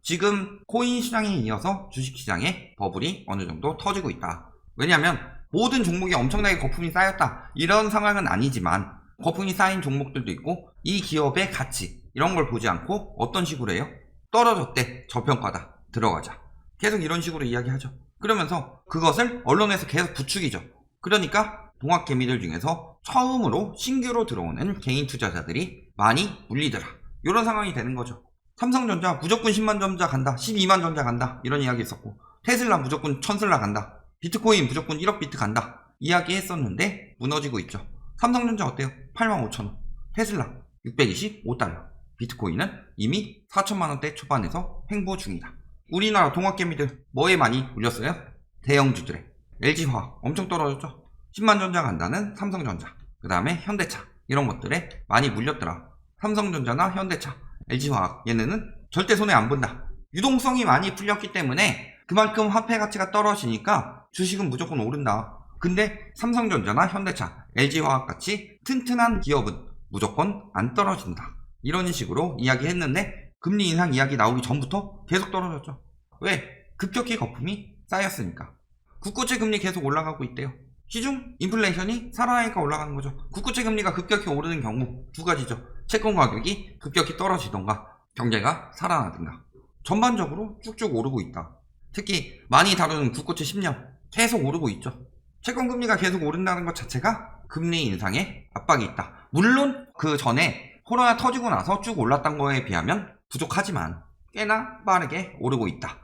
지금 코인 시장에 이어서 주식시장에 버블이 어느 정도 터지고 있다. 왜냐하면 모든 종목이 엄청나게 거품이 쌓였다 이런 상황은 아니지만 거품이 쌓인 종목들도 있고 이 기업의 가치 이런 걸 보지 않고 어떤 식으로 해요? 떨어졌대, 저평가다, 들어가자, 계속 이런 식으로 이야기하죠. 그러면서 그것을 언론에서 계속 부추기죠. 그러니까 동학개미들 중에서 처음으로 신규로 들어오는 개인 투자자들이 많이 물리더라, 이런 상황이 되는 거죠. 삼성전자 무조건 10만 전자 간다, 12만 전자 간다 이런 이야기 했었고, 테슬라 무조건 1000슬라 간다, 비트코인 무조건 1억 비트 간다 이야기 했었는데 무너지고 있죠. 삼성전자 어때요? 85,000원, 테슬라 625달러, 비트코인은 이미 4천만원대 초반에서 횡보 중이다. 우리나라 동학개미들 뭐에 많이 물렸어요? 대형주들에. LG화학 엄청 떨어졌죠. 10만 전자 간다는 삼성전자, 그 다음에 현대차 이런 것들에 많이 물렸더라. 삼성전자나 현대차, LG화학 얘네는 절대 손해 안 본다. 유동성이 많이 풀렸기 때문에 그만큼 화폐 가치가 떨어지니까 주식은 무조건 오른다. 근데 삼성전자나 현대차, LG화학 같이 튼튼한 기업은 무조건 안 떨어진다, 이런 식으로 이야기했는데 금리 인상 이야기 나오기 전부터 계속 떨어졌죠. 왜? 급격히 거품이 쌓였으니까. 국고채 금리 계속 올라가고 있대요. 시중 인플레이션이 살아나니까 올라가는 거죠. 국고채 금리가 급격히 오르는 경우 두 가지죠. 채권 가격이 급격히 떨어지던가 경제가 살아나든가. 전반적으로 쭉쭉 오르고 있다. 특히 많이 다루는 국고채 10년 계속 오르고 있죠. 채권 금리가 계속 오른다는 것 자체가 금리 인상에 압박이 있다. 물론 그 전에 코로나 터지고 나서 쭉 올랐던 거에 비하면 부족하지만 꽤나 빠르게 오르고 있다.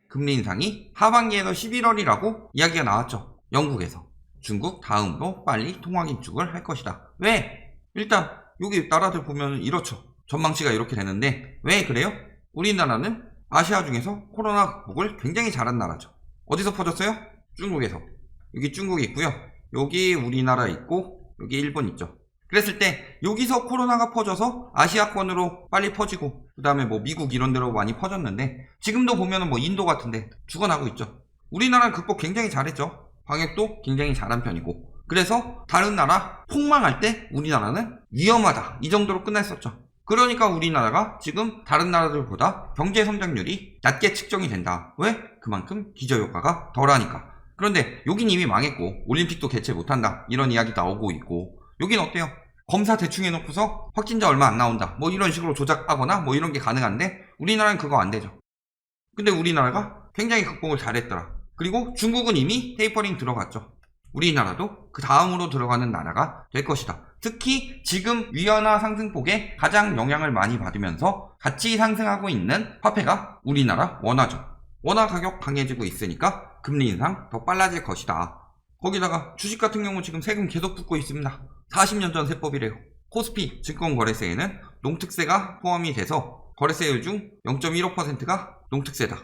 금리 인상이 하반기에서 11월이라고 이야기가 나왔죠. 영국에서. 중국 다음으로 빨리 통화 긴축을 할 것이다. 왜? 일단 여기 나라들 보면 이렇죠. 전망치가 이렇게 되는데 왜 그래요? 우리나라는 아시아 중에서 코로나 극복을 굉장히 잘한 나라죠. 어디서 퍼졌어요? 중국에서. 여기 중국이 있고요. 여기 우리나라 있고 여기 일본 있죠. 그랬을 때 여기서 코로나가 퍼져서 아시아권으로 빨리 퍼지고 그 다음에 뭐 미국 이런 데로 많이 퍼졌는데 지금도 보면은 뭐 인도 같은데 죽어나고 있죠. 우리나라는 극복 굉장히 잘했죠. 방역도 굉장히 잘한 편이고. 그래서 다른 나라 폭망할 때 우리나라는 위험하다 이 정도로 끝났었죠. 그러니까 우리나라가 지금 다른 나라들보다 경제 성장률이 낮게 측정이 된다. 왜? 그만큼 기저효과가 덜하니까. 그런데 여긴 이미 망했고 올림픽도 개최 못한다 이런 이야기 나오고 있고, 여긴 어때요? 검사 대충 해놓고서 확진자 얼마 안 나온다 뭐 이런 식으로 조작하거나 뭐 이런 게 가능한데 우리나라는 그거 안 되죠. 근데 우리나라가 굉장히 극복을 잘했더라. 그리고 중국은 이미 테이퍼링 들어갔죠. 우리나라도 그 다음으로 들어가는 나라가 될 것이다. 특히 지금 위안화 상승폭에 가장 영향을 많이 받으면서 같이 상승하고 있는 화폐가 우리나라 원화죠. 원화 가격 강해지고 있으니까 금리 인상 더 빨라질 것이다. 거기다가 주식 같은 경우 지금 세금 계속 붙고 있습니다. 40년 전 세법이래요. 코스피 증권거래세에는 농특세가 포함이 돼서 거래세율 중 0.15%가 농특세다.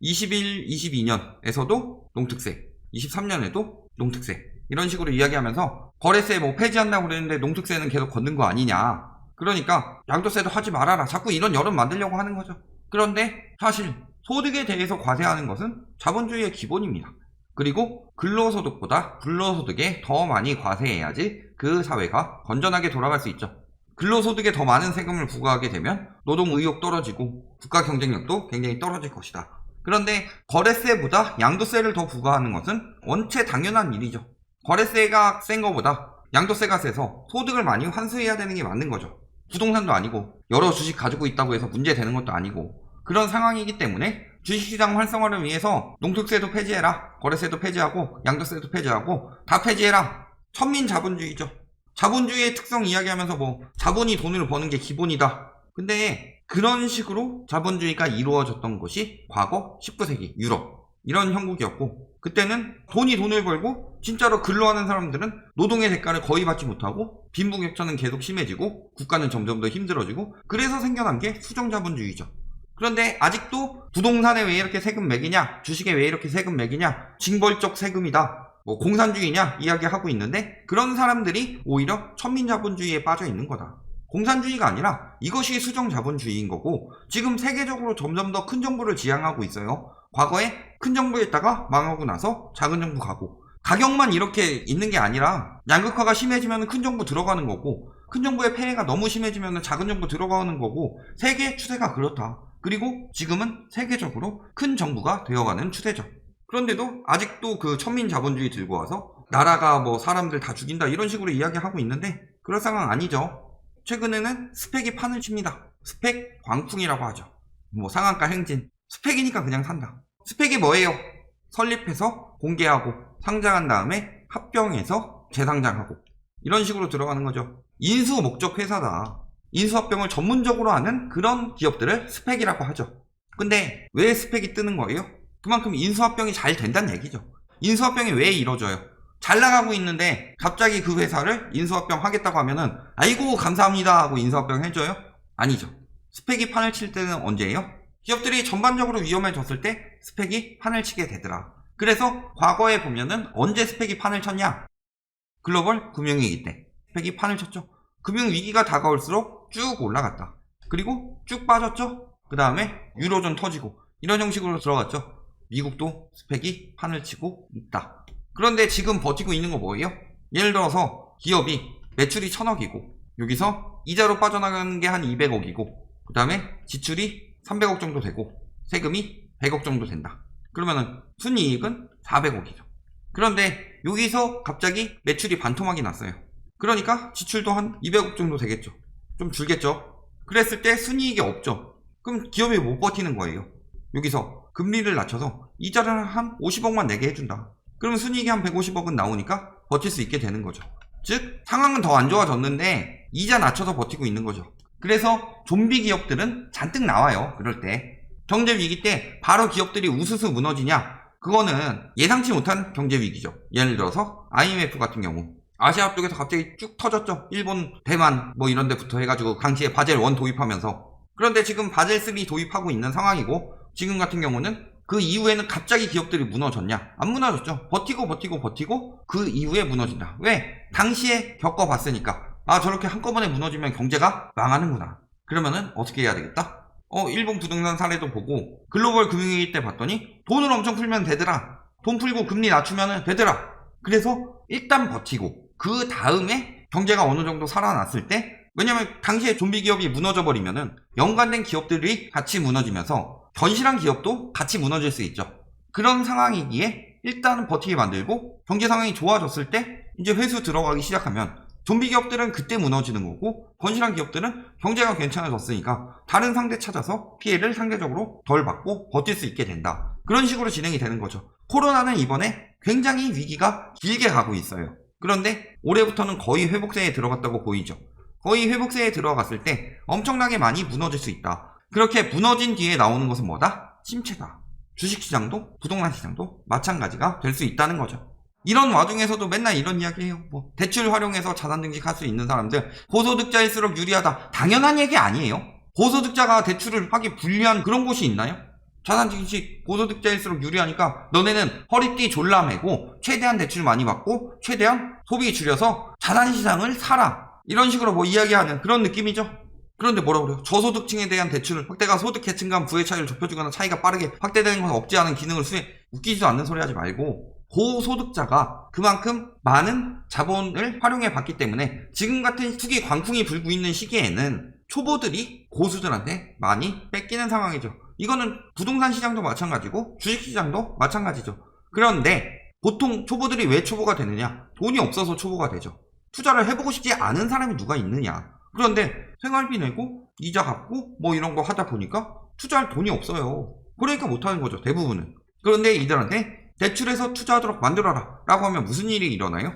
21, 22년에서도 농특세, 23년에도 농특세 이런 식으로 이야기하면서 거래세 뭐 폐지한다고 그랬는데 농특세는 계속 걷는 거 아니냐. 그러니까 양도세도 하지 말아라. 자꾸 이런 여론 만들려고 하는 거죠. 그런데 사실 소득에 대해서 과세하는 것은 자본주의의 기본입니다. 그리고 근로소득보다 불로소득에 더 많이 과세해야지 그 사회가 건전하게 돌아갈 수 있죠. 근로소득에 더 많은 세금을 부과하게 되면 노동의욕 떨어지고 국가 경쟁력도 굉장히 떨어질 것이다. 그런데 거래세보다 양도세를 더 부과하는 것은 원체 당연한 일이죠. 거래세가 센 거보다 양도세가 세서 소득을 많이 환수해야 되는 게 맞는 거죠. 부동산도 아니고 여러 주식 가지고 있다고 해서 문제 되는 것도 아니고 그런 상황이기 때문에 주식시장 활성화를 위해서 농특세도 폐지해라, 거래세도 폐지하고 양도세도 폐지하고 다 폐지해라. 천민자본주의죠. 자본주의의 특성 이야기하면서 뭐 자본이 돈을 버는 게 기본이다. 근데 그런 식으로 자본주의가 이루어졌던 것이 과거 19세기 유럽 이런 형국이었고, 그때는 돈이 돈을 벌고 진짜로 근로하는 사람들은 노동의 대가를 거의 받지 못하고 빈부격차는 계속 심해지고 국가는 점점 더 힘들어지고, 그래서 생겨난 게 수정자본주의죠. 그런데 아직도 부동산에 왜 이렇게 세금 매기냐, 주식에 왜 이렇게 세금 매기냐, 징벌적 세금이다, 뭐 공산주의냐 이야기하고 있는데 그런 사람들이 오히려 천민자본주의에 빠져 있는 거다. 공산주의가 아니라 이것이 수정자본주의인 거고, 지금 세계적으로 점점 더 큰 정부를 지향하고 있어요. 과거에 큰 정부였다가 망하고 나서 작은 정부 가고, 가격만 이렇게 있는 게 아니라 양극화가 심해지면 큰 정부 들어가는 거고, 큰 정부의 폐해가 너무 심해지면 작은 정부 들어가는 거고 세계 추세가 그렇다. 그리고 지금은 세계적으로 큰 정부가 되어가는 추세죠. 그런데도 아직도 그 천민 자본주의 들고 와서 나라가 뭐 사람들 다 죽인다 이런 식으로 이야기하고 있는데 그럴 상황 아니죠. 최근에는 스펙이 판을 칩니다. 스펙 광풍이라고 하죠. 뭐 상한가 행진. 스펙이니까 그냥 산다. 스펙이 뭐예요? 설립해서 공개하고 상장한 다음에 합병해서 재상장하고 이런 식으로 들어가는 거죠. 인수 목적 회사다. 인수합병을 전문적으로 하는 그런 기업들을 스펙이라고 하죠. 근데 왜 스펙이 뜨는 거예요? 그만큼 인수합병이 잘 된다는 얘기죠. 인수합병이 왜 이루어져요? 잘 나가고 있는데 갑자기 그 회사를 인수합병 하겠다고 하면은 아이고 감사합니다 하고 인수합병 해줘요? 아니죠. 스펙이 판을 칠 때는 언제예요? 기업들이 전반적으로 위험해졌을 때 스펙이 판을 치게 되더라. 그래서 과거에 보면은 언제 스펙이 판을 쳤냐? 글로벌 금융위기 때 스펙이 판을 쳤죠. 금융위기가 다가올수록 쭉 올라갔다. 그리고 쭉 빠졌죠. 그 다음에 유로존 터지고 이런 형식으로 들어갔죠. 미국도 스펙이 판을 치고 있다. 그런데 지금 버티고 있는 거 뭐예요? 예를 들어서 기업이 매출이 1000억이고 여기서 이자로 빠져나가는 게 한 200억이고 그 다음에 지출이 300억 정도 되고 세금이 100억 정도 된다. 그러면은 순이익은 400억이죠. 그런데 여기서 갑자기 매출이 반토막이 났어요. 그러니까 지출도 한 200억 정도 되겠죠. 좀 줄겠죠. 그랬을 때 순이익이 없죠. 그럼 기업이 못 버티는 거예요. 여기서 금리를 낮춰서 이자를 한 50억만 내게 해준다. 그러면 순이익이 한 150억은 나오니까 버틸 수 있게 되는 거죠. 즉 상황은 더 안 좋아졌는데 이자 낮춰서 버티고 있는 거죠. 그래서 좀비 기업들은 잔뜩 나와요. 그럴 때 경제 위기 때 바로 기업들이 우수수 무너지냐? 그거는 예상치 못한 경제 위기죠. 예를 들어서 IMF 같은 경우 아시아 쪽에서 갑자기 쭉 터졌죠. 일본, 대만 뭐 이런 데부터 해가지고 당시에 바젤 1 도입하면서. 그런데 지금 바젤 3 도입하고 있는 상황이고 지금 같은 경우는 그 이후에는 갑자기 기업들이 무너졌냐? 안 무너졌죠. 버티고 그 이후에 무너진다. 왜? 당시에 겪어봤으니까. 아 저렇게 한꺼번에 무너지면 경제가 망하는구나. 그러면은 어떻게 해야 되겠다? 일본 부동산 사례도 보고 글로벌 금융위기 때 봤더니 돈을 엄청 풀면 되더라. 돈 풀고 금리 낮추면 되더라. 그래서 일단 버티고 그 다음에 경제가 어느 정도 살아났을 때 왜냐면 당시에 좀비 기업이 무너져 버리면은 연관된 기업들이 같이 무너지면서 견실한 기업도 같이 무너질 수 있죠. 그런 상황이기에 일단은 버티게 만들고 경제 상황이 좋아졌을 때 이제 회수 들어가기 시작하면 좀비 기업들은 그때 무너지는 거고 건실한 기업들은 경제가 괜찮아졌으니까 다른 상대 찾아서 피해를 상대적으로 덜 받고 버틸 수 있게 된다. 그런 식으로 진행이 되는 거죠. 코로나는 이번에 굉장히 위기가 길게 가고 있어요. 그런데 올해부터는 거의 회복세에 들어갔다고 보이죠. 거의 회복세에 들어갔을 때 엄청나게 많이 무너질 수 있다. 그렇게 무너진 뒤에 나오는 것은 뭐다? 침체다. 주식시장도 부동산 시장도 마찬가지가 될 수 있다는 거죠. 이런 와중에서도 맨날 이런 이야기 해요. 뭐 대출 활용해서 자산 증식할 수 있는 사람들 고소득자일수록 유리하다. 당연한 얘기 아니에요. 고소득자가 대출을 하기 불리한 그런 곳이 있나요? 자산 증식 고소득자일수록 유리하니까 너네는 허리띠 졸라 매고 최대한 대출 많이 받고 최대한 소비 줄여서 자산시장을 사라. 이런 식으로 뭐 이야기하는 그런 느낌이죠. 그런데 뭐라 그래요? 저소득층에 대한 대출을 확대가 소득 계층 간 부의 차이를 좁혀주거나 차이가 빠르게 확대되는 것을 억제하는 기능을 수행. 웃기지도 않는 소리 하지 말고 고소득자가 그만큼 많은 자본을 활용해 봤기 때문에 지금 같은 투기 광풍이 불고 있는 시기에는 초보들이 고수들한테 많이 뺏기는 상황이죠. 이거는 부동산 시장도 마찬가지고 주식 시장도 마찬가지죠. 그런데 보통 초보들이 왜 초보가 되느냐? 돈이 없어서 초보가 되죠. 투자를 해보고 싶지 않은 사람이 누가 있느냐? 그런데 생활비 내고 이자 갚고 뭐 이런 거 하다 보니까 투자할 돈이 없어요. 그러니까 못하는 거죠. 대부분은. 그런데 이들한테 대출해서 투자하도록 만들어라 라고 하면 무슨 일이 일어나요?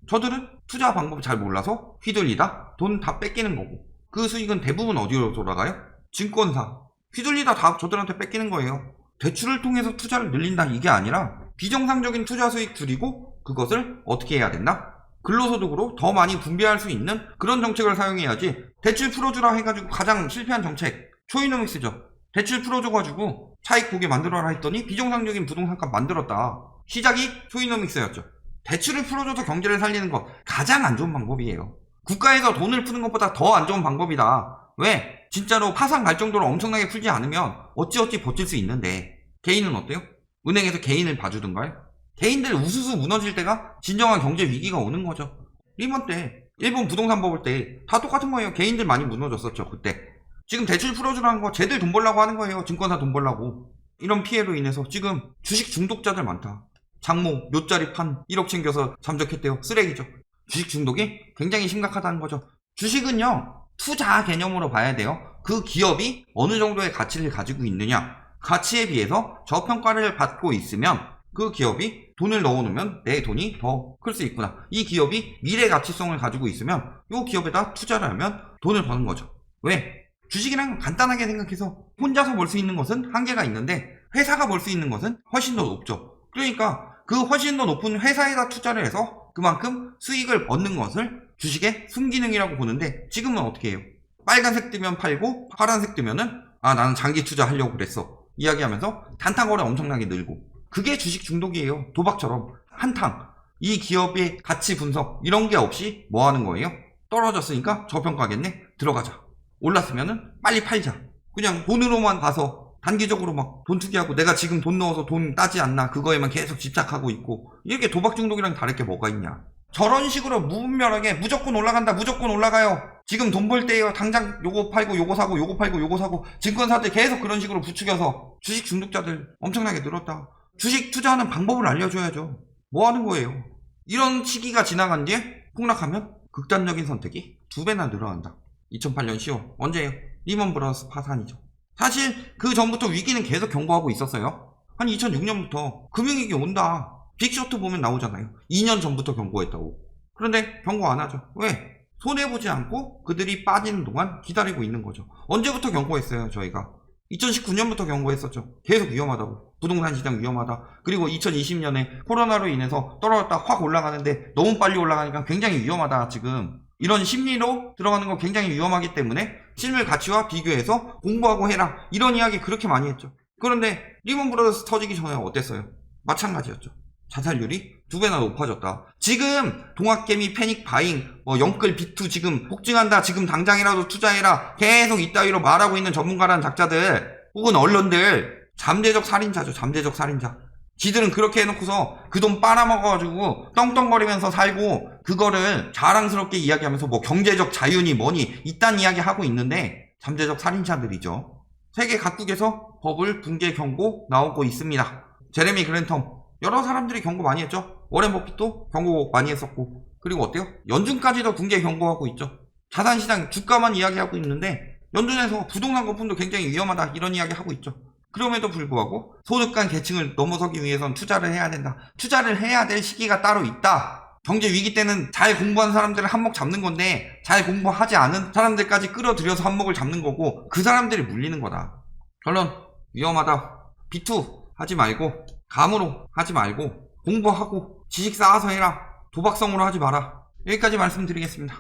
저들은 투자 방법 잘 몰라서 휘둘리다 돈 다 뺏기는 거고 그 수익은 대부분 어디로 돌아가요? 증권사. 휘둘리다 다 저들한테 뺏기는 거예요. 대출을 통해서 투자를 늘린다 이게 아니라 비정상적인 투자 수익 줄이고 그것을 어떻게 해야 된다? 근로소득으로 더 많이 분배할 수 있는 그런 정책을 사용해야지. 대출 풀어주라 해가지고 가장 실패한 정책 초이노믹스죠. 대출 풀어줘가지고 차익 보게 만들어라 했더니 비정상적인 부동산값 만들었다. 시작이 초이노믹스였죠. 대출을 풀어줘서 경제를 살리는 거 가장 안 좋은 방법이에요. 국가에서 돈을 푸는 것보다 더 안 좋은 방법이다. 왜? 진짜로 파산 갈 정도로 엄청나게 풀지 않으면 어찌어찌 버틸 수 있는데 개인은 어때요? 은행에서 개인을 봐주던가요? 개인들 우수수 무너질 때가 진정한 경제 위기가 오는 거죠. 리먼 때 일본 부동산 버블 때 다 똑같은 거예요. 개인들 많이 무너졌었죠 그때. 지금 대출 풀어주라는 거 쟤들 돈 벌라고 하는 거예요. 증권사 돈 벌라고. 이런 피해로 인해서 지금 주식 중독자들 많다. 장모 묘짜리 판 1억 챙겨서 잠적했대요. 쓰레기죠. 주식 중독이 굉장히 심각하다는 거죠. 주식은요 투자 개념으로 봐야 돼요. 그 기업이 어느 정도의 가치를 가지고 있느냐, 가치에 비해서 저평가를 받고 있으면 그 기업이 돈을 넣어놓으면 내 돈이 더 클 수 있구나. 이 기업이 미래 가치성을 가지고 있으면 이 기업에다 투자를 하면 돈을 버는 거죠. 왜? 주식이란 건 간단하게 생각해서 혼자서 벌 수 있는 것은 한계가 있는데 회사가 벌 수 있는 것은 훨씬 더 높죠. 그러니까 그 훨씬 더 높은 회사에다 투자를 해서 그만큼 수익을 얻는 것을 주식의 순기능이라고 보는데 지금은 어떻게 해요? 빨간색 뜨면 팔고 파란색 뜨면은 나는 장기 투자하려고 그랬어 이야기하면서 단타거래 엄청나게 늘고, 그게 주식 중독이에요. 도박처럼 한탕. 이 기업의 가치 분석 이런 게 없이 뭐 하는 거예요? 떨어졌으니까 저평가겠네? 들어가자. 올랐으면은 빨리 팔자. 그냥 돈으로만 봐서 단기적으로 막 돈 투기하고 내가 지금 돈 넣어서 돈 따지 않나 그거에만 계속 집착하고 있고, 이렇게 도박 중독이랑 다를 게 뭐가 있냐. 저런 식으로 무분별하게 무조건 올라간다, 무조건 올라가요, 지금 돈 벌 때예요, 당장 요거 팔고 요거 사고 요거 팔고 요거 사고, 증권사들 계속 그런 식으로 부추겨서 주식 중독자들 엄청나게 늘었다. 주식 투자하는 방법을 알려줘야죠. 뭐 하는 거예요? 이런 시기가 지나간 뒤에 폭락하면 극단적인 선택이 2배나 늘어난다. 2008년 10월 언제예요? 리먼 브라더스 파산이죠. 사실 그 전부터 위기는 계속 경고하고 있었어요. 한 2006년부터 금융위기 온다, 빅쇼트 보면 나오잖아요. 2년 전부터 경고했다고. 그런데 경고 안 하죠. 왜? 손해보지 않고 그들이 빠지는 동안 기다리고 있는 거죠. 언제부터 경고했어요 저희가? 2019년부터 경고했었죠. 계속 위험하다고. 부동산 시장 위험하다. 그리고 2020년에 코로나로 인해서 떨어졌다 확 올라가는데 너무 빨리 올라가니까 굉장히 위험하다. 지금 이런 심리로 들어가는 거 굉장히 위험하기 때문에 실물 가치와 비교해서 공부하고 해라, 이런 이야기 그렇게 많이 했죠. 그런데 리먼 브라더스 터지기 전에 어땠어요? 마찬가지였죠. 자살률이 2배나 높아졌다. 지금 동학개미 패닉 바잉, 영끌 비투 지금 폭증한다, 지금 당장이라도 투자해라, 계속 이따위로 말하고 있는 전문가라는 작자들 혹은 언론들 잠재적 살인자죠. 잠재적 살인자. 지들은 그렇게 해놓고서 그 돈 빨아먹어가지고 떵떵거리면서 살고, 그거를 자랑스럽게 이야기하면서 뭐 경제적 자유니 뭐니 이딴 이야기 하고 있는데 잠재적 살인자들이죠. 세계 각국에서 버블 붕괴 경고 나오고 있습니다. 제레미 그랜텀, 여러 사람들이 경고 많이 했죠. 워렌 버핏도 경고 많이 했었고, 그리고 어때요? 연준까지도 붕괴 경고하고 있죠. 자산시장 주가만 이야기하고 있는데 연준에서 부동산 거품도 굉장히 위험하다 이런 이야기 하고 있죠. 그럼에도 불구하고 소득간 계층을 넘어서기 위해선 투자를 해야 된다. 투자를 해야 될 시기가 따로 있다. 경제 위기 때는 잘 공부한 사람들을 한몫 잡는 건데 잘 공부하지 않은 사람들까지 끌어들여서 한몫을 잡는 거고, 그 사람들이 물리는 거다. 결론, 위험하다. B2 하지 말고, 감으로 하지 말고, 공부하고 지식 쌓아서 해라. 도박성으로 하지 마라. 여기까지 말씀드리겠습니다.